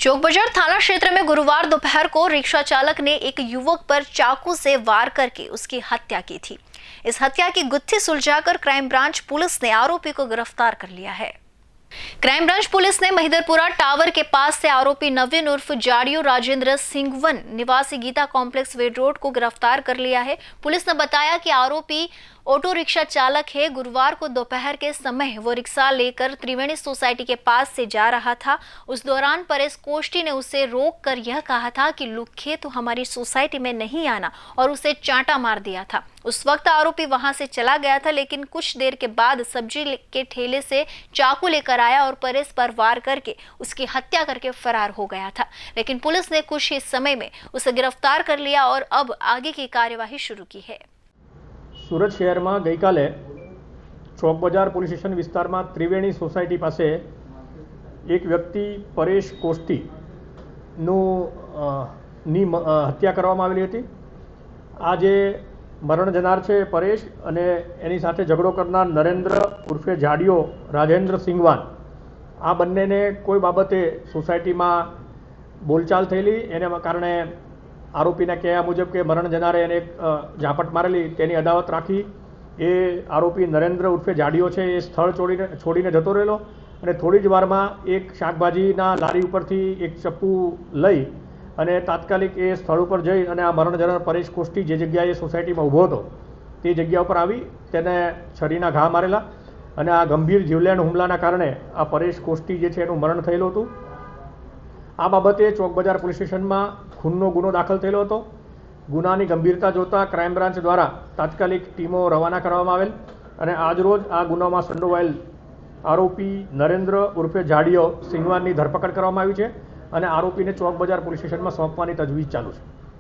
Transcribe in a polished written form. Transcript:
चौक बाजार थाना क्षेत्र में गुरुवार दोपहर को रिक्शा चालक ने एक युवक पर चाकू से वार करके उसकी हत्या की थी। इस हत्या की गुत्थी सुलझाकर क्राइम ब्रांच पुलिस ने आरोपी को गिरफ्तार कर लिया है। क्राइम ब्रांच पुलिस ने महिदरपुरा टावर के पास से आरोपी नवीन उर्फ जाड़ियो राजेंद्र सिंघवन निवासी गीता कॉम्प्लेक्स वे रोड को गिरफ्तार कर लिया है। पुलिस ने बताया कि आरोपी ऑटो रिक्शा चालक है। गुरुवार को दोपहर के समय वो रिक्शा लेकर त्रिवेणी सोसाइटी के पास से जा रहा था। उस दौरान परेश कोष्टी ने उसे रोककर यह कहा था कि लुखे तो हमारी सोसाइटी में नहीं आना और उसे चांटा मार दिया था। उस वक्त आरोपी वहां से चला गया था, लेकिन कुछ देर के बाद सब्जी के ठेले से चाकू लेकर आया और परेश पर वार करके उसकी हत्या करके फरार हो गया था। लेकिन पुलिस ने कुछ ही समय में उसे गिरफ्तार कर लिया और अब आगे की कार्यवाही शुरू की है। सूरत शहर में गई काले चौक बजार पुलिस स्टेशन विस्तार में त्रिवेणी सोसायटी पास एक व्यक्ति परेश कोष्टी हत्या करवामां आवेली हती। आज मरण जनार है परेश अने एनी साथे झगड़ो करनार नरेन्द्र उर्फे जाड़ियो राजेंद्र सिंघवान। आ बंने ने कोई बाबते सोसायटी में बोलचाल थयेली, एने कारणे आरोपीना कह्या मुजब के मरण जनारे एने झापट मारेली, तेनी अदावत राखी ए आरोपी नरेन्द्र उर्फे जाड़ियो छे ए स्थळ छोड़ीने जतो रहेलो अने थोड़ी ज वारमां एक शाकभाजीना लारी उपरथी एक चप्पू लई अने तात्कालिक ए स्थळ पर जई अने आ मरण जनार परेश कोष्टी जे जग्याए सोसायटीमां ऊभो हतो ते जग्या पर आवी तेने छरीना घा मारेला अने आ गंभीर जीवलेण हुमलाना कारणे आ परेश कोष्टी जे छे एनुं मरण थयेलुं हतुं। आ बाबते चौक बजार पुलिस स्टेशन में खूननो गुनो दाखल थयेलो हतो। गुनानी गंभीरता जोता क्राइम ब्रांच द्वारा तात्कालिक टीमों रवाना करवामां आवेल अने आजरोज आ गुनामां संडोवायेल आरोपी नरेन्द्र उर्फे जाड़ियो सिंघवाननी धरपकड़ करवामां आवी छे अने आरोपीने चौक बजार पुलिस स्टेशन में सोंपवानी तजवीज चालू छे।